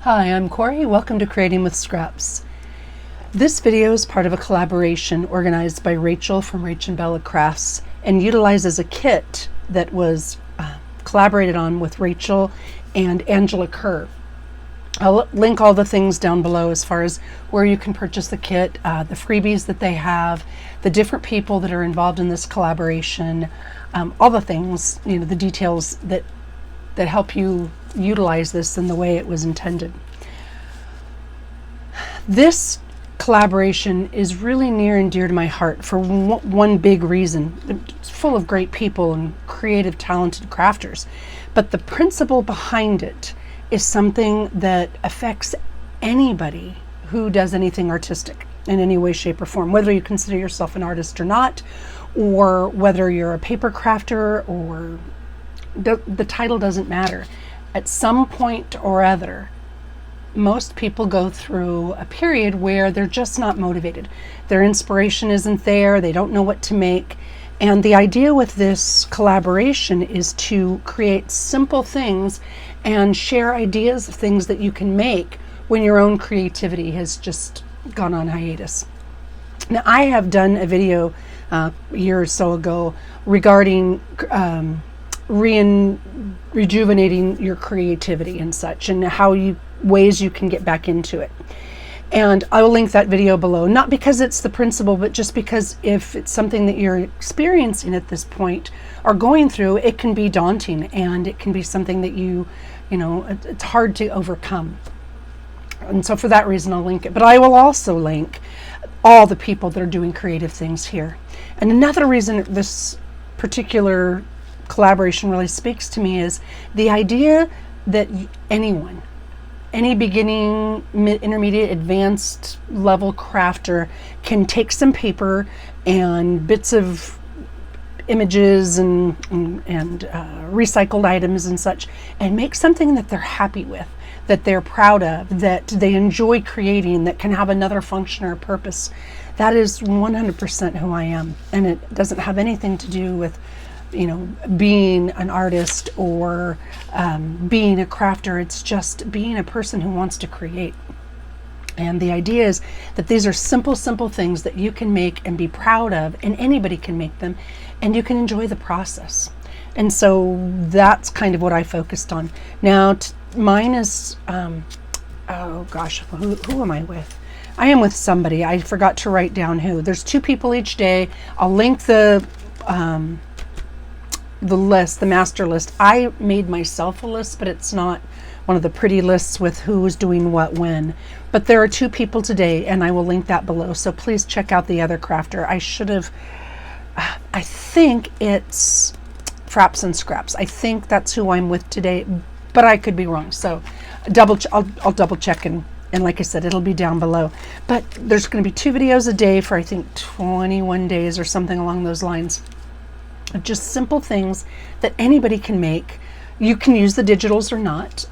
Hi, I'm Corey. Welcome to Creating with Scraps. This video is part of a collaboration organized by Rachel from Rach and Bella Crafts and utilizes a kit that was collaborated on with Rachel and Angela Kerr. I'll link all the things down below as far as where you can purchase the kit, the freebies that they have, the different people that are involved in this collaboration, all the things, the details that help you utilize this in the way it was intended. This collaboration is really near and dear to my heart for one big reason. It's full of great people and creative, talented crafters, but the principle behind it is something that affects anybody who does anything artistic in any way, shape, or form, whether you consider yourself an artist or not, or whether you're a paper crafter, or the title doesn't matter. At some point or other, most people go through a period where they're just not motivated. Their inspiration isn't there, they don't know what to make. And the idea with this collaboration is to create simple things and share ideas of things that you can make when your own creativity has just gone on hiatus. Now, I have done a video a year or so ago regarding rejuvenating your creativity and such, and ways you can get back into it. And I will link that video below, not because it's the principle, but just because if it's something that you're experiencing at this point or going through, it can be daunting and it can be something that it's hard to overcome. And so for that reason, I'll link it. But I will also link all the people that are doing creative things here. And another reason this particular collaboration really speaks to me is the idea that anyone, any beginning, intermediate, advanced level crafter can take some paper and bits of images and recycled items and such and make something that they're happy with, that they're proud of, that they enjoy creating, that can have another function or purpose. That is 100% who I am. And it doesn't have anything to do with being an artist or being a crafter. It's just being a person who wants to create. And the idea is that these are simple things that you can make and be proud of, and anybody can make them, and you can enjoy the process. And so that's kind of what I focused on. Now, mine is, oh gosh, who am I with? I am with somebody. I forgot to write down who. There's 2 people each day. I'll link the list, the master list. I made myself a list, but it's not one of the pretty lists with who's doing what when. But there are 2 people today, and I will link that below. So please check out the other crafter. I think it's Fraps and Scraps. I think that's who I'm with today, but I could be wrong. So I'll double check, and like I said, it'll be down below. But there's going to be 2 videos a day for I think 21 days or something along those lines. Just simple things that anybody can make. You can use the digitals or not.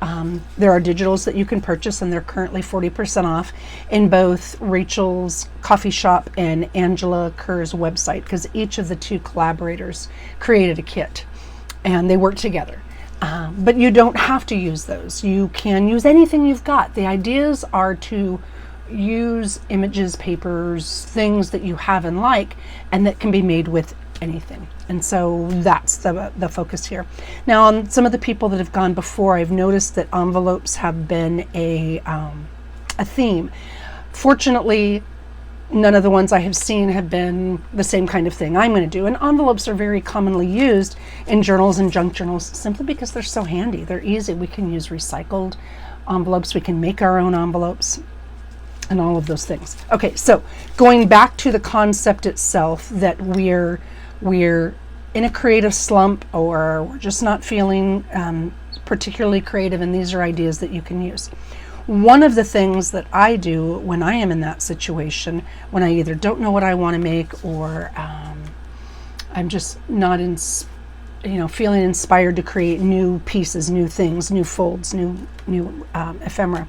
There are digitals that you can purchase, and they're currently 40% off in both Rachel's coffee shop and Angela Kerr's website, because each of the 2 collaborators created a kit and they work together. But you don't have to use those. You can use anything you've got. The ideas are to use images, papers, things that you have and like, and that can be made with anything. And so that's the focus here. Now, on some of the people that have gone before, I've noticed that envelopes have been a theme. Fortunately, none of the ones I have seen have been the same kind of thing I'm going to do. And envelopes are very commonly used in journals and junk journals simply because they're so handy. They're easy. We can use recycled envelopes. We can make our own envelopes and all of those things. Okay, so going back to the concept itself, that we're in a creative slump, or we're just not feeling particularly creative, and these are ideas that you can use. One of the things that I do when I am in that situation, when I either don't know what I want to make, or I'm just not feeling inspired to create new pieces, new things, new folds, new ephemera,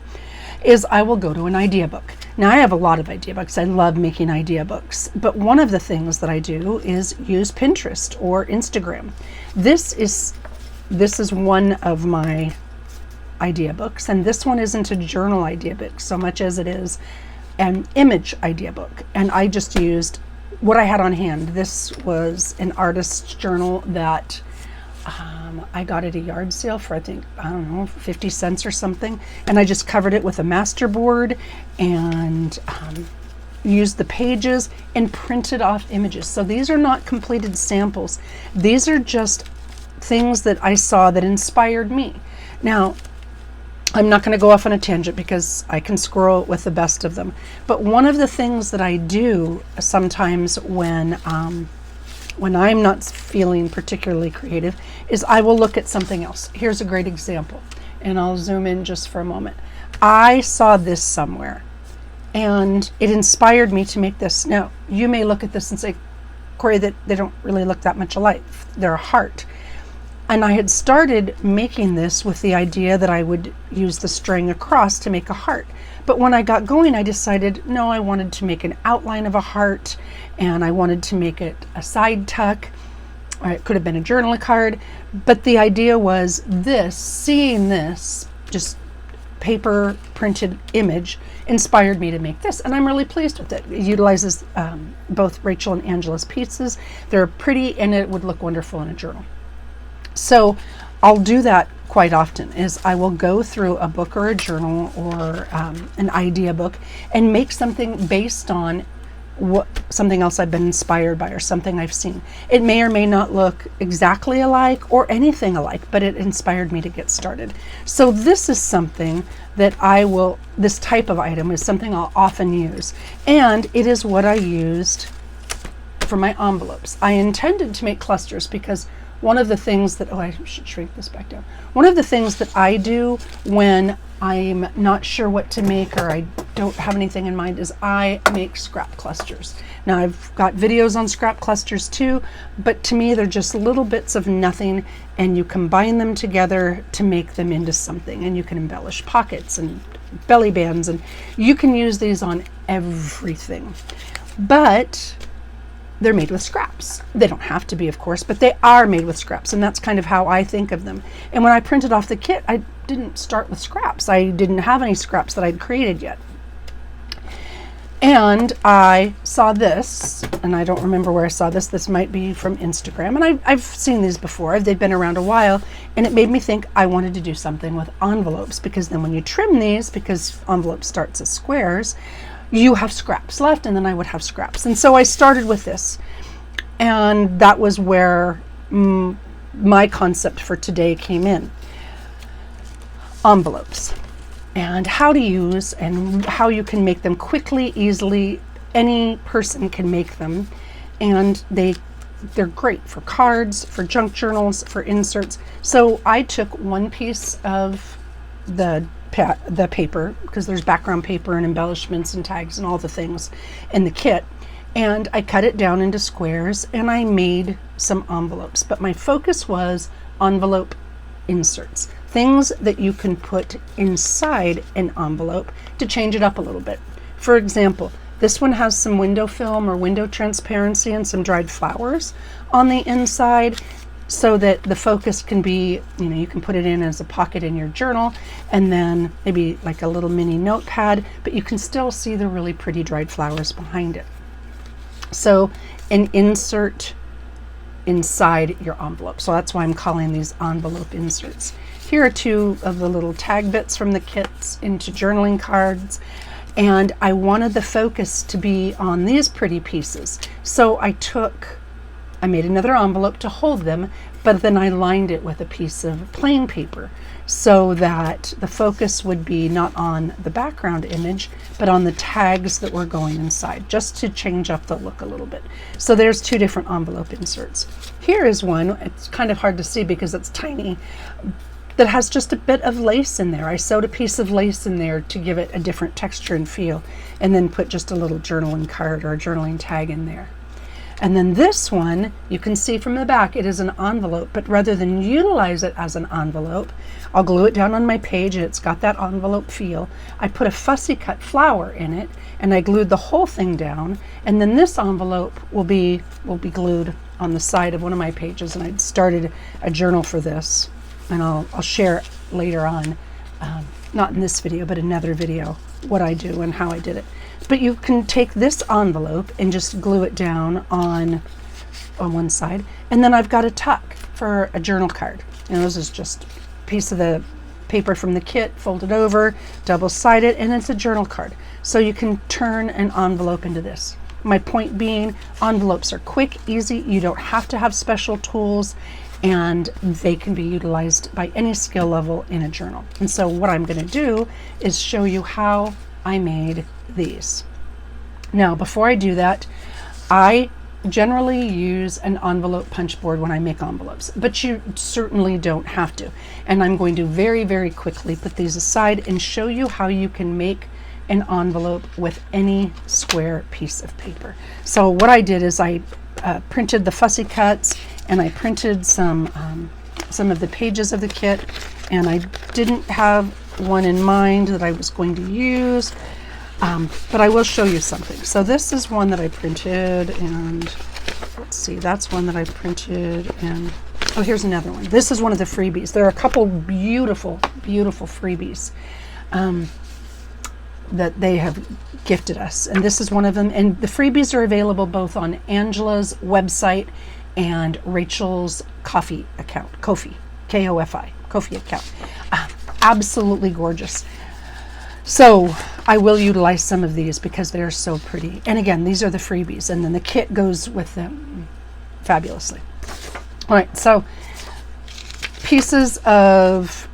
is I will go to an idea book. Now, I have a lot of idea books. I love making idea books. But one of the things that I do is use Pinterest or Instagram. This is one of my idea books, and this one isn't a journal idea book so much as it is an image idea book. And I just used what I had on hand. This was an artist's journal that I got at a yard sale for, I think, I don't know, 50 cents or something. And I just covered it with a masterboard and used the pages and printed off images. So these are not completed samples. These are just things that I saw that inspired me. Now, I'm not going to go off on a tangent because I can squirrel with the best of them. But one of the things that I do sometimes when I'm not feeling particularly creative is I will look at something else. Here's a great example, and I'll zoom in just for a moment. I saw this somewhere and it inspired me to make this. Now, you may look at this and say, Corey, that they don't really look that much alike. They're a heart. And I had started making this with the idea that I would use the string across to make a heart. But when I got going, I decided, no, I wanted to make an outline of a heart, and I wanted to make it a side tuck, or it could have been a journal card. But the idea was this, seeing this, just paper printed image, inspired me to make this. And I'm really pleased with it. It utilizes both Rachel and Angela's pieces. They're pretty, and it would look wonderful in a journal. So I'll do that quite often, is I will go through a book or a journal or an idea book and make something based on something else I've been inspired by or something I've seen. It may or may not look exactly alike or anything alike, but it inspired me to get started. So this is something that this type of item is something I'll often use. And it is what I used for my envelopes. I intended to make clusters because one of the things that, I should shrink this back down. One of the things that I do when I'm not sure what to make or I don't have anything in mind is I make scrap clusters. Now, I've got videos on scrap clusters too, but to me they're just little bits of nothing, and you combine them together to make them into something, and you can embellish pockets and belly bands, and you can use these on everything. But they're made with scraps. They don't have to be, of course, but they are made with scraps, and that's kind of how I think of them. And when I printed off the kit, I didn't start with scraps. I didn't have any scraps that I'd created yet. And I saw this, and I don't remember where I saw this. This might be from Instagram, and I've seen these before. They've been around a while, and it made me think I wanted to do something with envelopes, because then when you trim these, because envelope starts as squares, you have scraps left, and then I would have scraps. And so I started with this, and that was where my concept for today came in. Envelopes, and how to use and how you can make them quickly, easily. Any person can make them, and they're great for cards, for junk journals, for inserts. So I took one piece of the paper, because there's background paper and embellishments and tags and all the things in the kit, and I cut it down into squares and I made some envelopes. But my focus was envelope inserts, things that you can put inside an envelope to change it up a little bit. For example, this one has some window film or window transparency and some dried flowers on the inside, so that the focus can be, you can put it in as a pocket in your journal, and then maybe like a little mini notepad, but you can still see the really pretty dried flowers behind it. So an insert inside your envelope. So that's why I'm calling these envelope inserts. Here are two of the little tag bits from the kits into journaling cards. And I wanted the focus to be on these pretty pieces. So I made another envelope to hold them, but then I lined it with a piece of plain paper so that the focus would be not on the background image, but on the tags that were going inside, just to change up the look a little bit. So there's two different envelope inserts. Here is one, it's kind of hard to see because it's tiny, that has just a bit of lace in there. I sewed a piece of lace in there to give it a different texture and feel, and then put just a little journaling card or a journaling tag in there. And then this one, you can see from the back, it is an envelope, but rather than utilize it as an envelope, I'll glue it down on my page, and it's got that envelope feel. I put a fussy cut flower in it, and I glued the whole thing down, and then this envelope will be glued on the side of one of my pages, and I'd started a journal for this, and I'll share it later on. not in this video, but another video, what I do and how I did it. But you can take this envelope and just glue it down on one side. And then I've got a tuck for a journal card. And this is just a piece of the paper from the kit, folded over, double-sided, and it's a journal card. So you can turn an envelope into this. My point being, envelopes are quick, easy, you don't have to have special tools, and they can be utilized by any skill level in a journal. And so what I'm going to do is show you how I made these. Now, before I do that, I generally use an envelope punch board when I make envelopes, but you certainly don't have to. And I'm going to very, very quickly put these aside and show you how you can make an envelope with any square piece of paper. So what I did is I printed the fussy cuts, and I printed some of the pages of the kit, and I didn't have one in mind that I was going to use, but I will show you something. So this is one that I printed, and let's see, that's one that I printed, and oh, here's another one. This is one of the freebies. There are a couple beautiful, beautiful freebies that they have gifted us, and this is one of them. And the freebies are available both on Angela's website and Rachel's Ko-fi account, K-O-F-I, Ko-fi account. Absolutely gorgeous. So I will utilize some of these because they're so pretty. And again, these are the freebies, and then the kit goes with them fabulously. All right, so pieces of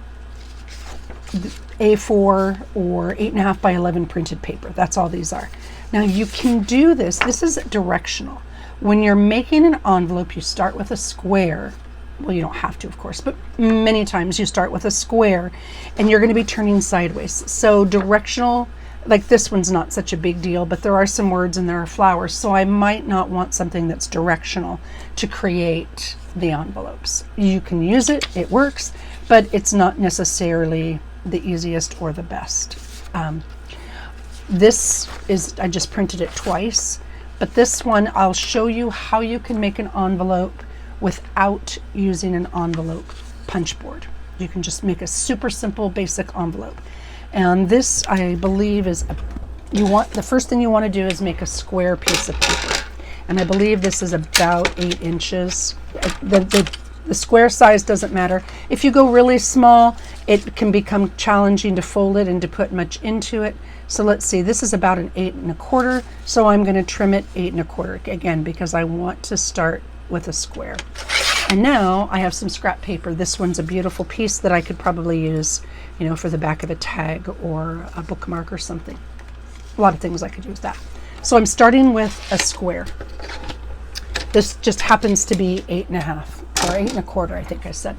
A4 or 8.5 by 11 printed paper. That's all these are. Now you can do this. This is directional. When you're making an envelope, you start with a square. Well, you don't have to, of course, but many times you start with a square and you're going to be turning sideways. So directional, like this one's not such a big deal, but there are some words and there are flowers. So I might not want something that's directional to create the envelopes. You can use it, it works, but it's not necessarily the easiest or the best. This is, I just printed it twice, but this one I'll show you how you can make an envelope without using an envelope punch board. You can just make a super simple basic envelope. And this, I believe, is the first thing you want to do is make a square piece of paper. And I believe this is about 8 inches. The square size doesn't matter. If you go really small, it can become challenging to fold it and to put much into it. So let's see, this is about an 8 1/4. So I'm going to trim it 8 1/4 again because I want to start with a square. And now I have some scrap paper. This one's a beautiful piece that I could probably use, you know, for the back of a tag or a bookmark or something. A lot of things I could use that. So I'm starting with a square. This just happens to be 8.5 or 8 1/4, I think I said.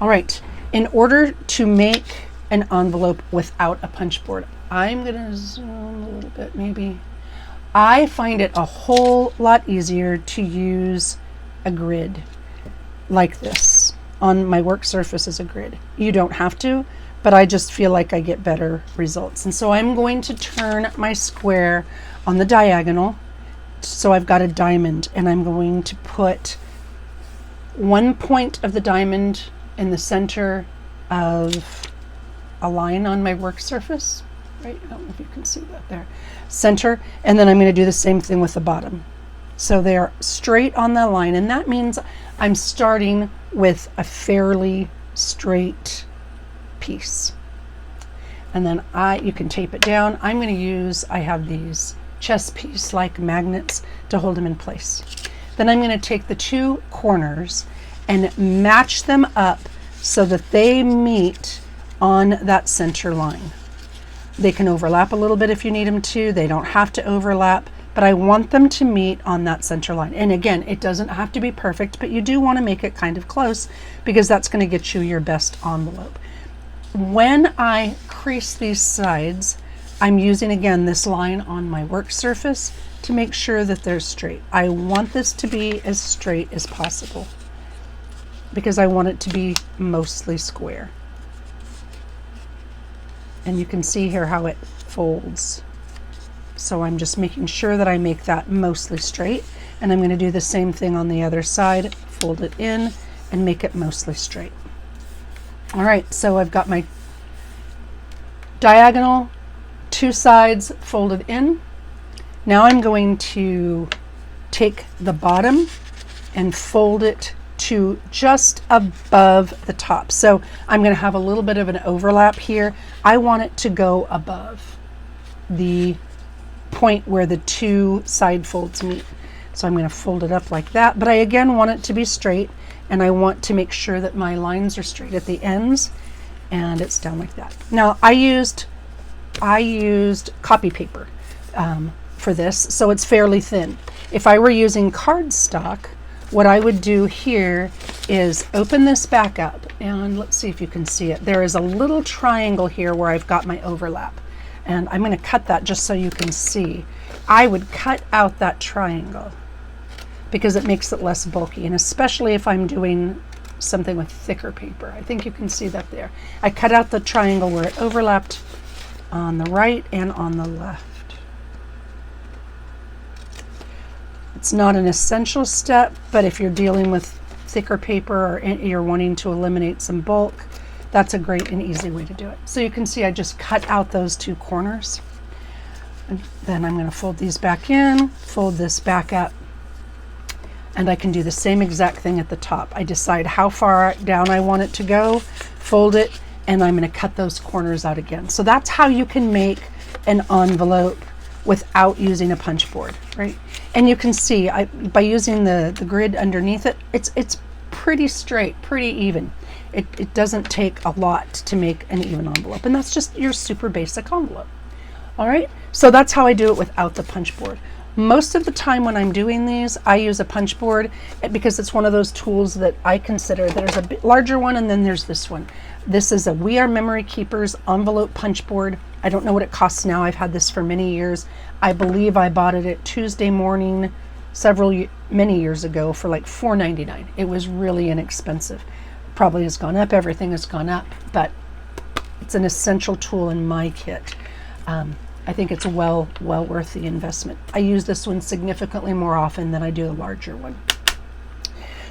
All right, in order to make an envelope without a punch board, I'm gonna zoom a little bit maybe. I find it a whole lot easier to use a grid like this on my work surface as a grid. You don't have to, but I just feel like I get better results. And so I'm going to turn my square on the diagonal. So I've got a diamond, and I'm going to put one point of the diamond in the center of a line on my work surface, right? I don't know if you can see that there. Center, and then I'm going to do the same thing with the bottom. So they're straight on the line, and that means I'm starting with a fairly straight piece. And then you can tape it down. I'm going to use, I have these chess piece like magnets to hold them in place. Then I'm going to take the two corners and match them up so that they meet on that center line. They can overlap a little bit if you need them to. They don't have to overlap, but I want them to meet on that center line. And again, it doesn't have to be perfect, but you do want to make it kind of close because that's going to get you your best envelope. When I crease these sides, I'm using again this line on my work surface to make sure that they're straight. I want this to be as straight as possible because I want it to be mostly square. And you can see here how it folds. So I'm just making sure that I make that mostly straight, and I'm going to do the same thing on the other side, fold it in and make it mostly straight. All right, so I've got my diagonal, two sides folded in. Now I'm going to take the bottom and fold it to just above the top. So I'm going to have a little bit of an overlap here. I want it to go above the point where the two side folds meet. So I'm going to fold it up like that, but I again want it to be straight, and I want to make sure that my lines are straight at the ends, and it's down like that. Now I used copy paper for this, so it's fairly thin. If I were using cardstock, what I would do here is open this back up, and let's see if you can see it. There is a little triangle here where I've got my overlap, and I'm going to cut that just so you can see. I would cut out that triangle because it makes it less bulky, and especially if I'm doing something with thicker paper. I think you can see that there. I cut out the triangle where it overlapped on the right and on the left. It's not an essential step, but if you're dealing with thicker paper or you're wanting to eliminate some bulk, that's a great and easy way to do it. So you can see I just cut out those two corners. And then I'm going to fold these back in, fold this back up, and I can do the same exact thing at the top. I decide how far down I want it to go, fold it, and I'm going to cut those corners out again. So that's how you can make an envelope without using a punch board, right? And you can see by using the grid underneath it, it's pretty straight, pretty even. It doesn't take a lot to make an even envelope, and that's just your super basic envelope. All right, so that's how I do it without the punch board. Most of the time when I'm doing these, I use a punch board because it's one of those tools that I consider. There's a bit larger one, and then there's this one. This is a We Are Memory Keepers envelope punch board. I don't know what it costs now. I've had this for many years. I believe I bought it at Tuesday Morning many years ago for like $4.99. It was really inexpensive. Probably has gone up. Everything has gone up, but it's an essential tool in my kit. I think it's well worth the investment. I use this one significantly more often than I do the larger one.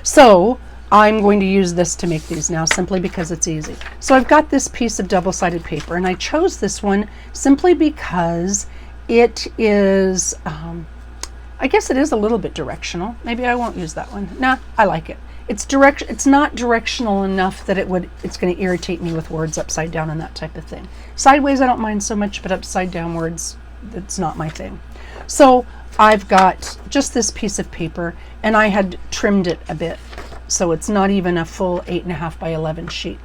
So I'm going to use this to make these now simply because it's easy. So I've got this piece of double-sided paper, and I chose this one simply because it is, I guess it is a little bit directional. Maybe I won't use that one. Nah, I like it. It's not directional enough that it's going to irritate me with words upside down and that type of thing. Sideways I don't mind so much, but upside down words, it's not my thing. So I've got just this piece of paper, and I had trimmed it a bit, so it's not even a full 8.5 by 11 sheet.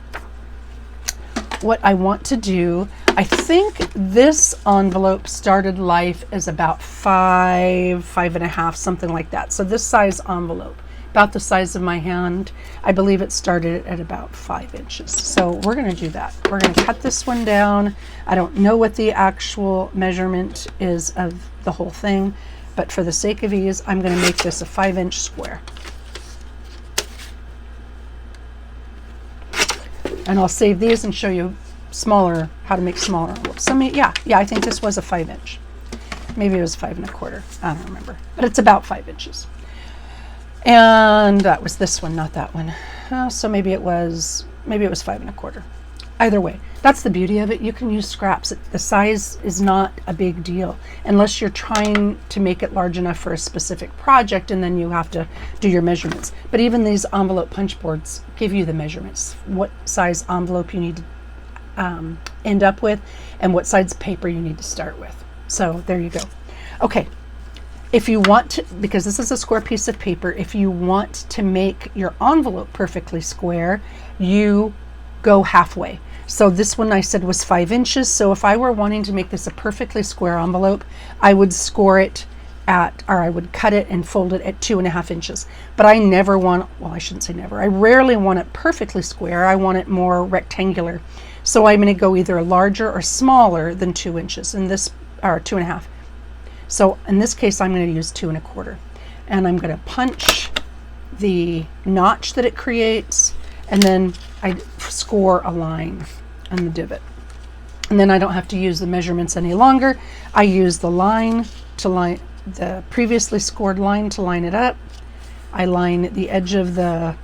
What I want to do, I think this envelope started life as about 5.5, something like that. So this size envelope, about the size of my hand, I believe it started at about 5 inches. So we're going to do that. We're going to cut this one down. I don't know what the actual measurement is of the whole thing, but for the sake of ease, I'm going to make this a 5-inch square. And I'll save these and show you how to make smaller envelopes. So yeah, I think this was a 5-inch. Maybe it was 5.25. I don't remember, but it's about 5 inches. And that was this one, not that one. So maybe it was 5.25. Either way, that's the beauty of it. You can use scraps. The size is not a big deal unless you're trying to make it large enough for a specific project, and then you have to do your measurements. But even these envelope punch boards give you the measurements, what size envelope you need to end up with, and what size paper you need to start with. So there you go. Okay. If you want to, because this is a square piece of paper, if you want to make your envelope perfectly square, you go halfway. So this one I said was 5 inches. So if I were wanting to make this a perfectly square envelope, I would score it I would cut it and fold it at 2.5 inches. But I never want, well, I shouldn't say never. I rarely want it perfectly square. I want it more rectangular. So I'm going to go either larger or smaller than 2 inches, or 2.5. So in this case, I'm going to use 2.25, and I'm going to punch the notch that it creates, and then I score a line on the divot. And then I don't have to use the measurements any longer. I use the line to line the previously scored line to line it up. I line the edge of the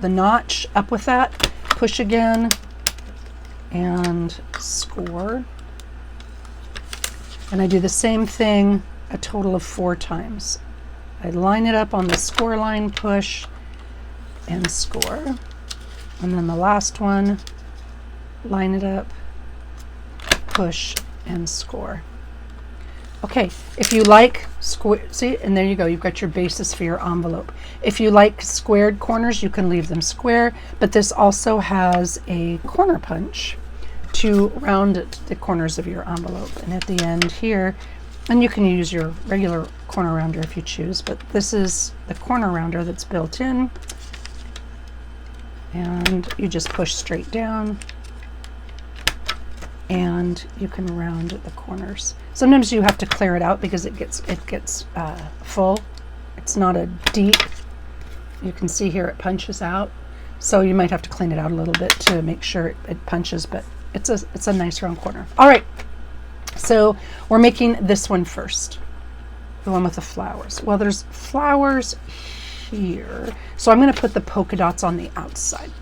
notch up with that, push again, and score. And I do the same thing a total of 4 times. I line it up on the score line, push, and score. And then the last one, line it up, push, and score. Okay, if you like see, and there you go, you've got your basis for your envelope. If you like squared corners, you can leave them square, but this also has a corner punch to round the corners of your envelope. And at the end here, and you can use your regular corner rounder if you choose, but this is the corner rounder that's built in, and you just push straight down and you can round the corners. Sometimes you have to clear it out because it gets full. It's not a deep, you can see here it punches out, so you might have to clean it out a little bit to make sure it punches, but it's a nice round corner. All right, so we're making this one first, the one with the flowers. Well, there's flowers here, so I'm going to put the polka dots on the outside.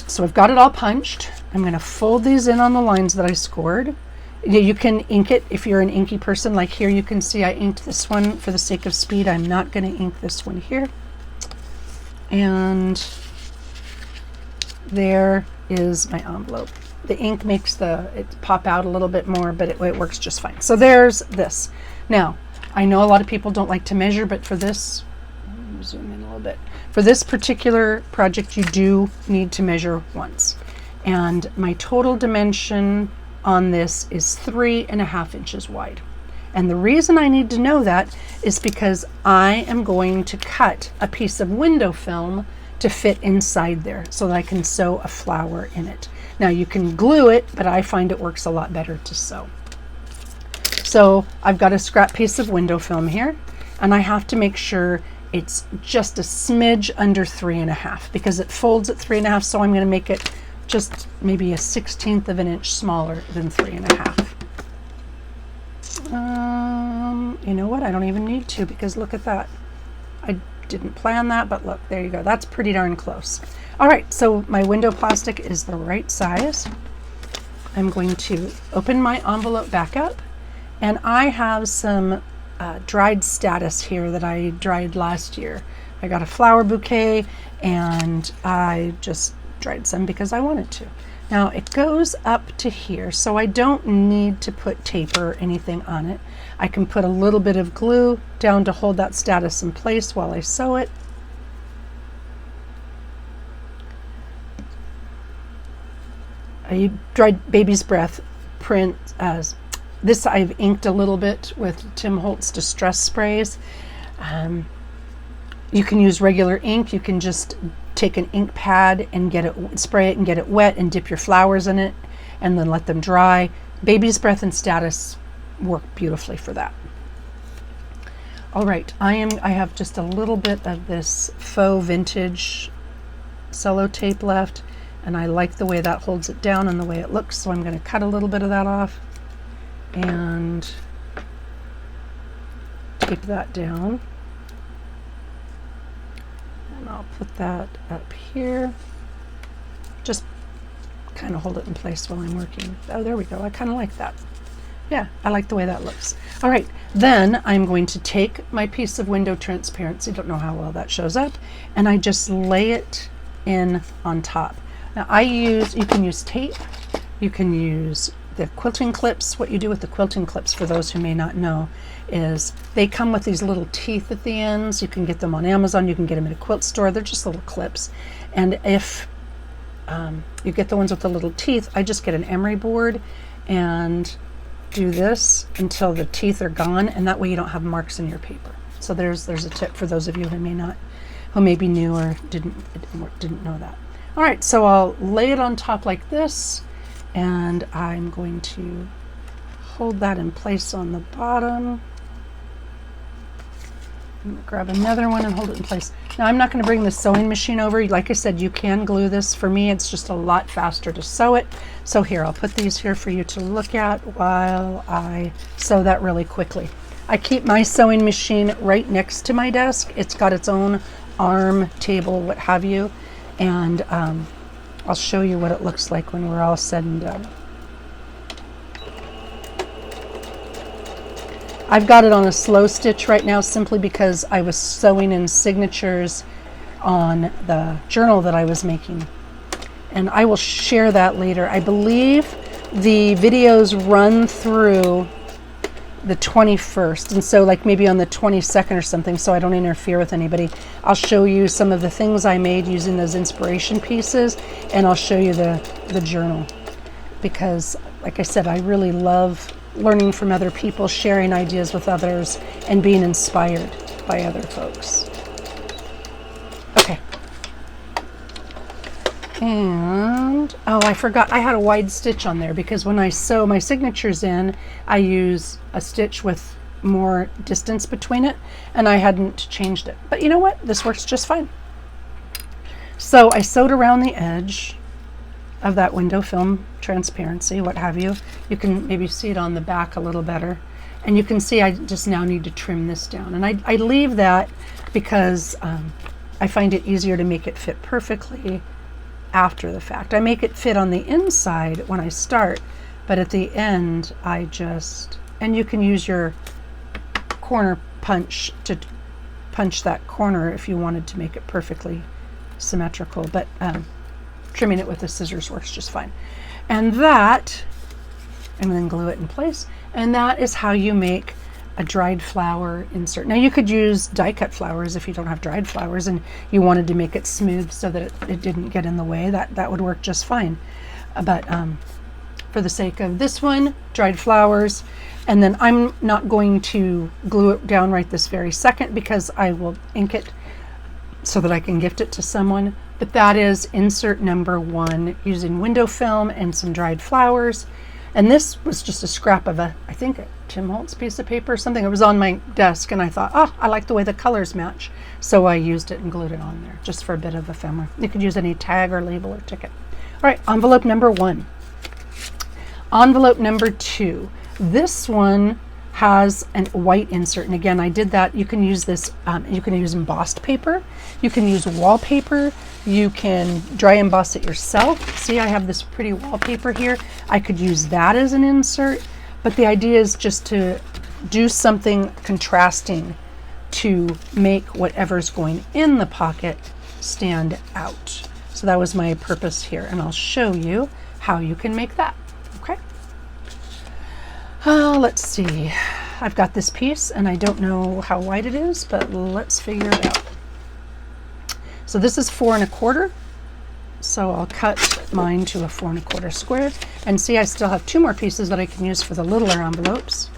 So I've got it all punched. I'm going to fold these in on the lines that I scored. You can ink it if you're an inky person. Like here, you can see I inked this one for the sake of speed. I'm not going to ink this one here. And there is my envelope. The ink makes it pop out a little bit more, but it works just fine. So there's this. Now, I know a lot of people don't like to measure, but for this, zoom in a little bit. For this particular project, you do need to measure once. And my total dimension on this is 3.5 inches wide. And the reason I need to know that is because I am going to cut a piece of window film to fit inside there so that I can sew a flower in it. Now you can glue it, but I find it works a lot better to sew. So I've got a scrap piece of window film here, and I have to make sure it's just a smidge under 3.5 because it folds at 3.5, so I'm going to make it just maybe a 1/16 of an inch smaller than 3.5. You know what? I don't even need to, because look at that. I didn't plan that, but look, there you go. That's pretty darn close. All right, so my window plastic is the right size. I'm going to open my envelope back up, and I have some dried status here that I dried last year. I got a flower bouquet and I just dried some because I wanted to. Now it goes up to here, so I don't need to put tape or anything on it. I can put a little bit of glue down to hold that status in place while I sew it. I dried baby's breath print as this I've inked a little bit with Tim Holtz Distress Sprays. You can use regular ink. You can just take an ink pad and spray it and get it wet and dip your flowers in it and then let them dry. Baby's breath and status work beautifully for that. All right, I have just a little bit of this faux vintage cello tape left, and I like the way that holds it down and the way it looks, so I'm going to cut a little bit of that off and tape that down. And I'll put that up here. Just kind of hold it in place while I'm working. Oh, there we go. I kind of like that. Yeah, I like the way that looks. All right, then I'm going to take my piece of window transparency, don't know how well that shows up, and I just lay it in on top. Now you can use tape, you can use the quilting clips. What you do with the quilting clips, for those who may not know, is they come with these little teeth at the ends. You can get them on Amazon, you can get them at a quilt store. They're just little clips. And if you get the ones with the little teeth, I just get an emery board and do this until the teeth are gone, and that way you don't have marks in your paper. So there's a tip for those of you who may be new or didn't know that. All right, so I'll lay it on top like this, and I'm going to hold that in place on the bottom. I'm going to grab another one and hold it in place. Now I'm not going to bring the sewing machine over. Like I said, you can glue this. For me, it's just a lot faster to sew it. So here, I'll put these here for you to look at while I sew that really quickly. I keep my sewing machine right next to my desk. It's got its own arm, table, what have you. And I'll show you what it looks like when we're all said and done. I've got it on a slow stitch right now simply because I was sewing in signatures on the journal that I was making. And I will share that later. I believe the videos run through the 21st, and so like maybe on the 22nd or something, so I don't interfere with anybody, I'll show you some of the things I made using those inspiration pieces, and I'll show you the journal, because like I said, I really love learning from other people, sharing ideas with others, and being inspired by other folks. Okay. And, oh, I forgot, I had a wide stitch on there because when I sew my signatures in, I use a stitch with more distance between it, and I hadn't changed it. But you know what? This works just fine. So I sewed around the edge of that window film transparency, what have you. You can maybe see it on the back a little better. And you can see I just now need to trim this down. And I leave that because I find it easier to make it fit perfectly after the fact. I make it fit on the inside when I start, but at the end I just, and you can use your corner punch to punch that corner if you wanted to make it perfectly symmetrical, but trimming it with the scissors works just fine. And that, and then glue it in place, and that is how you make a dried flower insert. Now you could use die cut flowers if you don't have dried flowers and you wanted to make it smooth so that it didn't get in the way. That would work just fine. But for the sake of this one, dried flowers, and then I'm not going to glue it down right this very second because I will ink it so that I can gift it to someone. But that is insert number 1 using window film and some dried flowers. And this was just a scrap of I think a Tim Holtz piece of paper or something. It was on my desk and I thought, oh, I like the way the colors match. So I used it and glued it on there just for a bit of ephemera. You could use any tag or label or ticket. All right, envelope number 1. Envelope number 2. This one has a white insert. And again, I did that. You can use this, you can use embossed paper. You can use wallpaper. You can dry emboss it yourself. See, I have this pretty wallpaper here. I could use that as an insert, but the idea is just to do something contrasting to make whatever's going in the pocket stand out. So that was my purpose here, and I'll show you how you can make that. Okay. Let's see. I've got this piece, and I don't know how wide it is, but let's figure it out. So this is 4 1/4. So I'll cut mine to a 4 1/4 square, and see I still have 2 more pieces that I can use for the littler envelopes.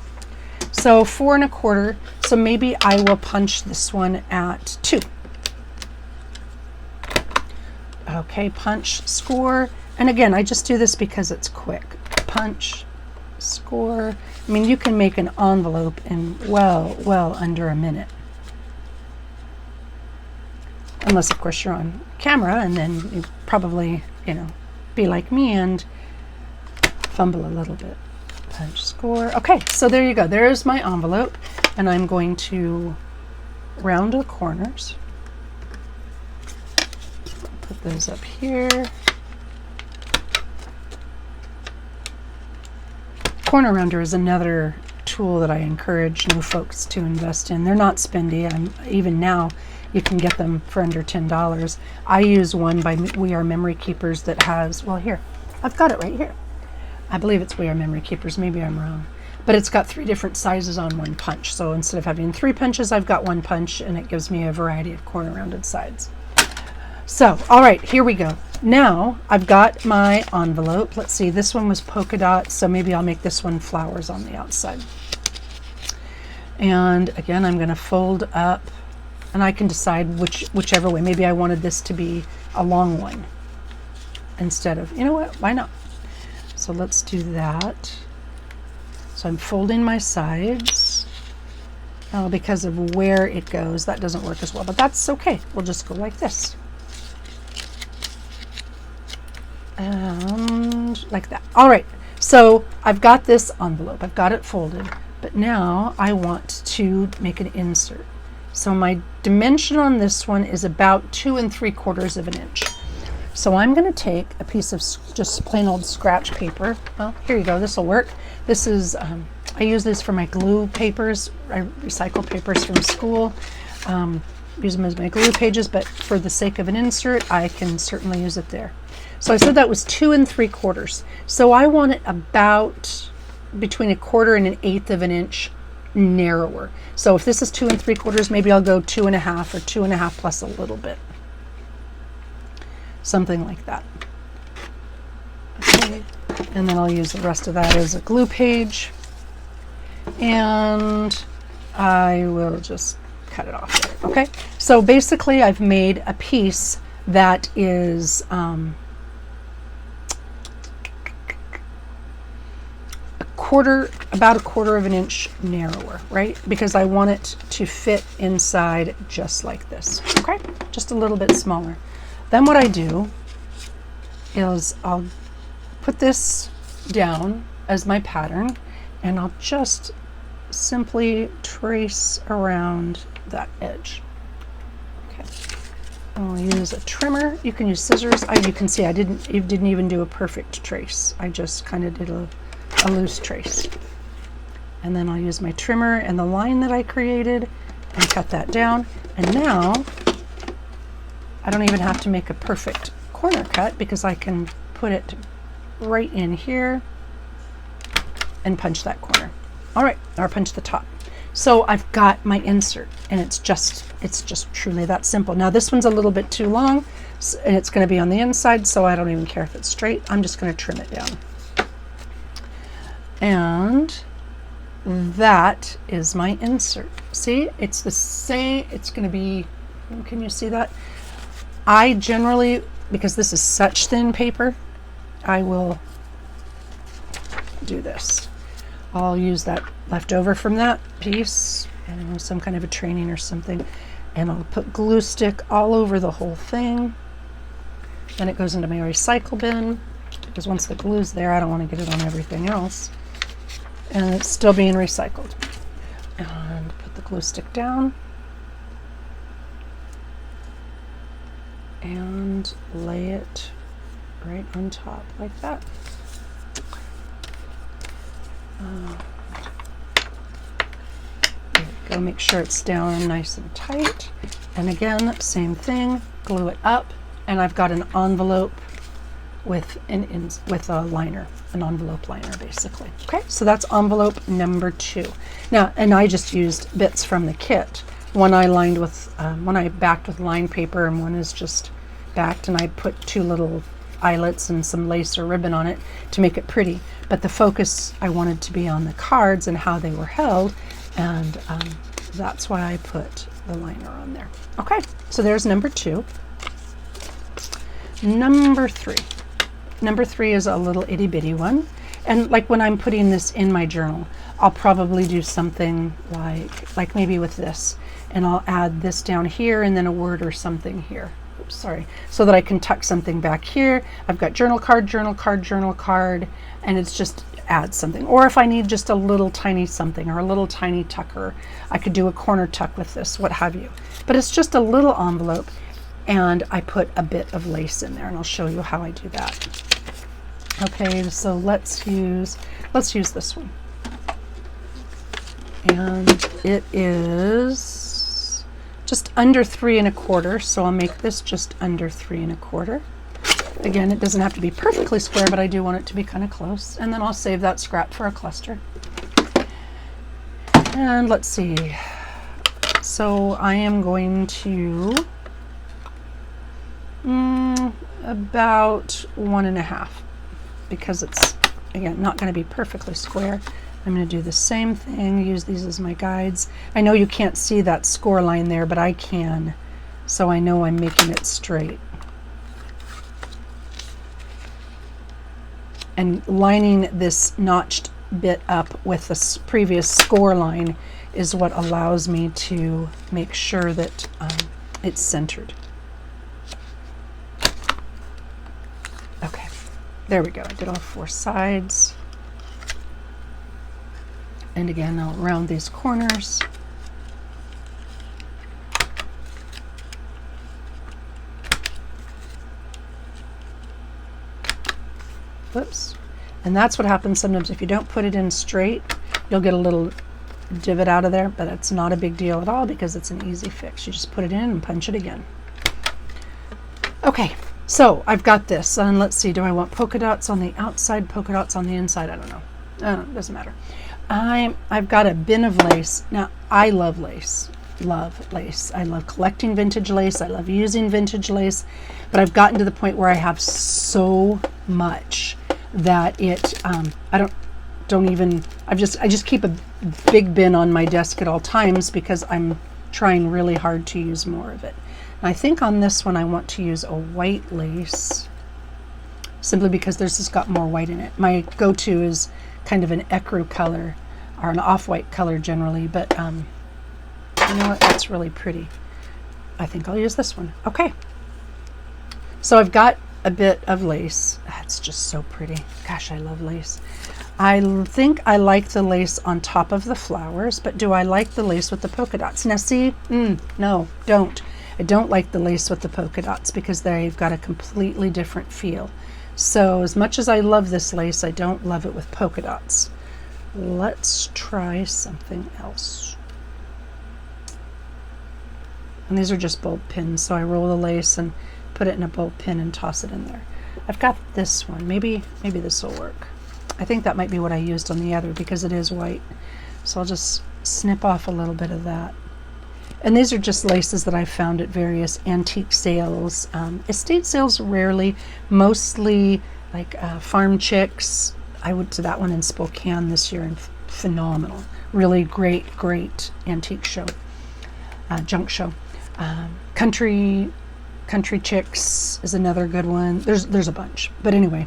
So 4 1/4, so maybe I will punch this one at 2. Okay, punch, score, and again, I just do this because it's quick. Punch, score. I mean, you can make an envelope in well under a minute. Unless, of course, you're on camera, and then you probably, be like me and fumble a little bit. Punch, score. Okay, so there you go. There's my envelope, and I'm going to round the corners. Put those up here. Corner rounder is another tool that I encourage new folks to invest in. They're not spendy. Even now, you can get them for under $10. I use one by We Are Memory Keepers that has, well, here, I've got it right here. I believe it's We Are Memory Keepers. Maybe I'm wrong. But it's got 3 different sizes on one punch. So instead of having 3 punches, I've got 1 punch, and it gives me a variety of corner rounded sides. So, all right, here we go. Now I've got my envelope. Let's see, this one was polka dot, so maybe I'll make this one flowers on the outside. And again, I'm going to fold up, and I can decide whichever way. Maybe I wanted this to be a long one instead of, you know what, why not? So let's do that. So I'm folding my sides. Oh, because of where it goes, that doesn't work as well, but that's okay. We'll just go like this. And like that. All right, so I've got this envelope. I've got it folded, but now I want to make an insert. So my dimension on this one is about 2 3/4 of an inch. So I'm going to take a piece of just plain old scratch paper. Well, here you go. This will work. This is, I use this for my glue papers. I recycle papers from school. Use them as my glue pages, but for the sake of an insert, I can certainly use it there. So I said that was 2 3/4. So I want it about between 1/4 and 1/8 of an inch narrower. So if this is 2 3/4, maybe I'll go 2 1/2 or 2 1/2 plus a little bit. Something like that. Okay. And then I'll use the rest of that as a glue page. And I will just cut it off there. Okay. So basically I've made a piece that is about 1/4 of an inch narrower, right? Because I want it to fit inside just like this. Okay. Just a little bit smaller. Then what I do is I'll put this down as my pattern, and I'll just simply trace around that edge. Okay. I'll use a trimmer. You can use scissors. You can see I didn't even do a perfect trace. I just kind of did a loose trace. And then I'll use my trimmer and the line that I created and cut that down. And now I don't even have to make a perfect corner cut because I can put it right in here and punch that corner. All right, or punch the top. So I've got my insert, and it's just truly that simple. Now this one's a little bit too long, and it's going to be on the inside, so I don't even care if it's straight. I'm just going to trim it down. And that is my insert. See, it's the same. It's going to be, can you see that? I generally, because this is such thin paper, I will do this. I'll use that leftover from that piece, I don't know, some kind of a training or something, and I'll put glue stick all over the whole thing. Then it goes into my recycle bin, because once the glue's there, I don't want to get it on everything else. And it's still being recycled. And put the glue stick down. And lay it right on top like that. There we go. Make sure it's down nice and tight. And again, same thing. Glue it up, and I've got an envelope with a liner, an envelope liner, basically. Okay, so that's envelope number 2. Now, and I just used bits from the kit. One I lined with, one I backed with lined paper, and one is just backed, and I put 2 little eyelets and some lace or ribbon on it to make it pretty. But the focus I wanted to be on the cards and how they were held, and that's why I put the liner on there. Okay, so there's number 2. Number 3. Number 3 is a little itty bitty one. And like when I'm putting this in my journal, I'll probably do something like maybe with this, and I'll add this down here and then a word or something here. Oops, sorry. So that I can tuck something back here. I've got journal card, journal card, journal card, and it's just add something. Or if I need just a little tiny something or a little tiny tucker, I could do a corner tuck with this, what have you. But it's just a little envelope, and I put a bit of lace in there, and I'll show you how I do that. Okay, so let's use this one. And it is just under 3 1/4, so I'll make this just under 3 1/4. Again, it doesn't have to be perfectly square, but I do want it to be kind of close. And then I'll save that scrap for a cluster. And let's see. So I am going to about 1 1/2, because it's, again, not going to be perfectly square. I'm going to do the same thing, use these as my guides. I know you can't see that score line there, but I can, so I know I'm making it straight. And lining this notched bit up with the previous score line is what allows me to make sure that it's centered. Okay, there we go. I did all 4 sides. And again, I'll round these corners. Whoops. And that's what happens sometimes if you don't put it in straight, you'll get a little divot out of there, but it's not a big deal at all because it's an easy fix. You just put it in and punch it again. Okay, so I've got this, and let's see, do I want polka dots on the outside, polka dots on the inside? I don't know. It doesn't matter. I've got a bin of lace. Now, I love lace. Love lace. I love collecting vintage lace. I love using vintage lace, but I've gotten to the point where I have so much that I just keep a big bin on my desk at all times because I'm trying really hard to use more of it. And I think on this one I want to use a white lace simply because this has got more white in it. My go-to is kind of an ecru color or an off-white color generally, but you know what, that's really pretty. I think I'll use this one. Okay, so I've got a bit of lace. That's just so pretty. Gosh, I love lace. I think I like the lace on top of the flowers, but do I like the lace with the polka dots? Now see, no, don't. I don't like the lace with the polka dots because they've got a completely different feel. So as much as I love this lace, I don't love it with polka dots. Let's try something else. And these are just bulb pins, so I roll the lace and put it in a bulb pin and toss it in there. I've got this one. Maybe this will work. I think that might be what I used on the other because it is white. So I'll just snip off a little bit of that. And these are just laces that I've found at various antique sales. Estate sales rarely, mostly like Farm Chicks. I went to that one in Spokane this year and phenomenal. Really great antique show, junk show. Country Chicks is another good one. There's a bunch. But anyway,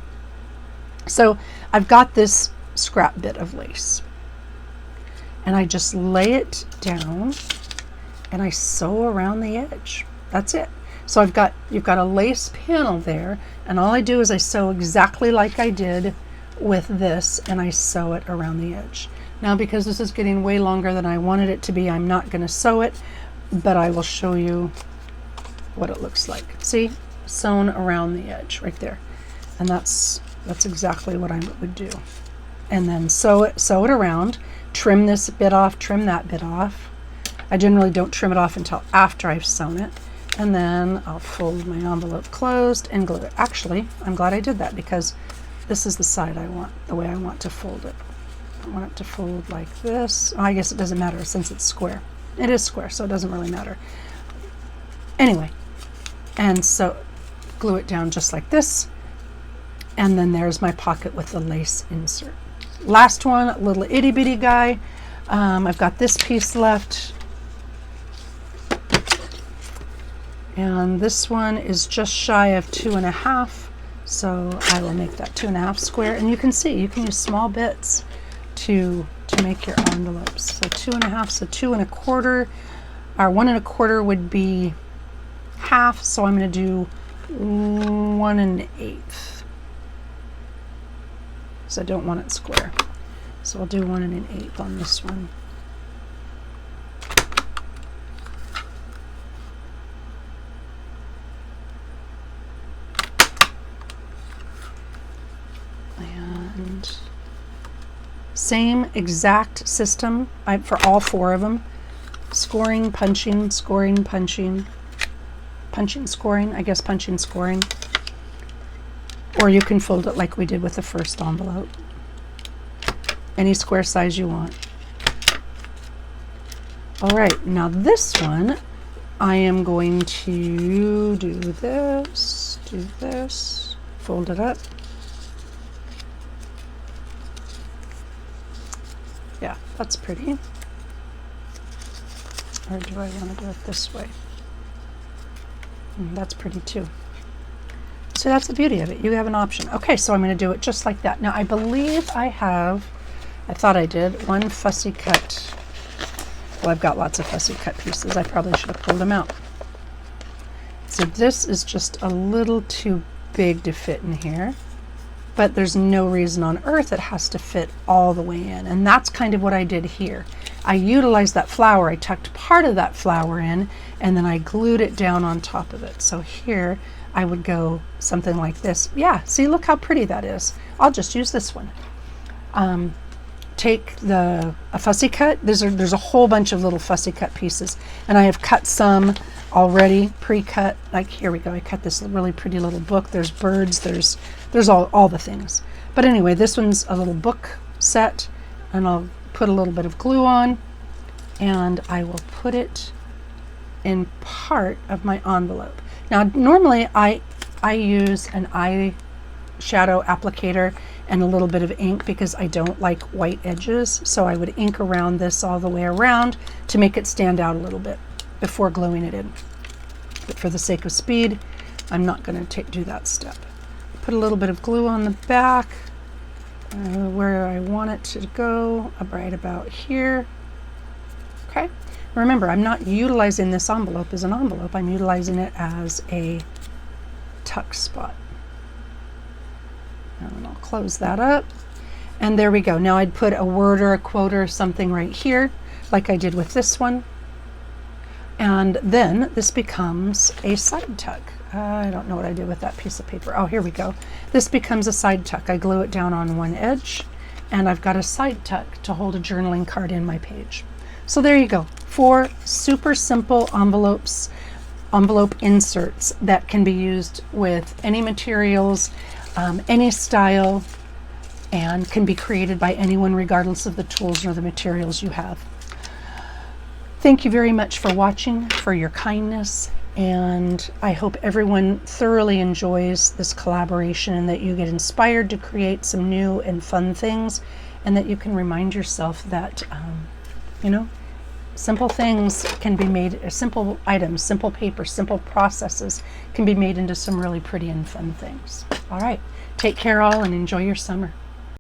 so I've got this scrap bit of lace. And I just lay it down and I sew around the edge. That's it. So you've got a lace panel there, and all I do is I sew exactly like I did with this, and I sew it around the edge. Now because this is getting way longer than I wanted it to be, I'm not going to sew it, but I will show you what it looks like. See? Sewn around the edge right there. And that's exactly what I would do. And then sew it around, trim this bit off, trim that bit off. I generally don't trim it off until after I've sewn it. And then I'll fold my envelope closed and glue it. Actually, I'm glad I did that because this is the side I want, the way I want to fold it. I want it to fold like this. Oh, I guess it doesn't matter since it's square. It is square, so it doesn't really matter. Anyway, and so glue it down just like this. And then there's my pocket with the lace insert. Last one, little itty bitty guy. I've got this piece left. And this one is just shy of 2.5. So I will make that 2.5 square. And you can see, you can use small bits to make your envelopes. So 2.5, so 2 1/4, or 1 1/4 would be half. So I'm going to do 1 1/8. So I don't want it square. So I'll do 1 1/8 on this one. And same exact system for all 4 of them. Scoring, punching, scoring, punching. Punching, scoring, I guess punching, scoring. Or you can fold it like we did with the first envelope. Any square size you want. All right, now this one, I am going to do this, fold it up. Yeah, that's pretty. Or do I want to do it this way? That's pretty too. So that's the beauty of it. You have an option. Okay, so I'm going to do it just like that. Now I believe I thought I did, 1 fussy cut. Well, I've got lots of fussy cut pieces. I probably should have pulled them out. So this is just a little too big to fit in here. But there's no reason on earth it has to fit all the way in. And that's kind of what I did here. I utilized that flower. I tucked part of that flower in, and then I glued it down on top of it. So here I would go something like this. Yeah, see, look how pretty that is. I'll just use this one. Take a fussy cut. There's a whole bunch of little fussy cut pieces, and I have cut some already pre-cut. Like here we go. I cut this really pretty little book. There's birds. There's all the things. But anyway, this one's a little book set, and I'll put a little bit of glue on, and I will put it in part of my envelope. Now, normally I use an eyeshadow applicator and a little bit of ink because I don't like white edges. So I would ink around this all the way around to make it stand out a little bit before gluing it in. But for the sake of speed, I'm not going to do that step. Put a little bit of glue on the back where I want it to go, right about here. Okay. Remember, I'm not utilizing this envelope as an envelope. I'm utilizing it as a tuck spot. And I'll close that up. And there we go. Now I'd put a word or a quote or something right here, like I did with this one. And then this becomes a side tuck. I don't know what I did with that piece of paper. Oh, here we go. This becomes a side tuck. I glue it down on one edge, and I've got a side tuck to hold a journaling card in my page. So there you go. 4 super simple envelope inserts that can be used with any materials, any style, and can be created by anyone regardless of the tools or the materials you have. Thank you very much for watching, for your kindness, and I hope everyone thoroughly enjoys this collaboration and that you get inspired to create some new and fun things, and that you can remind yourself that, simple things can be made, simple items, simple paper, simple processes can be made into some really pretty and fun things. All right, take care all and enjoy your summer.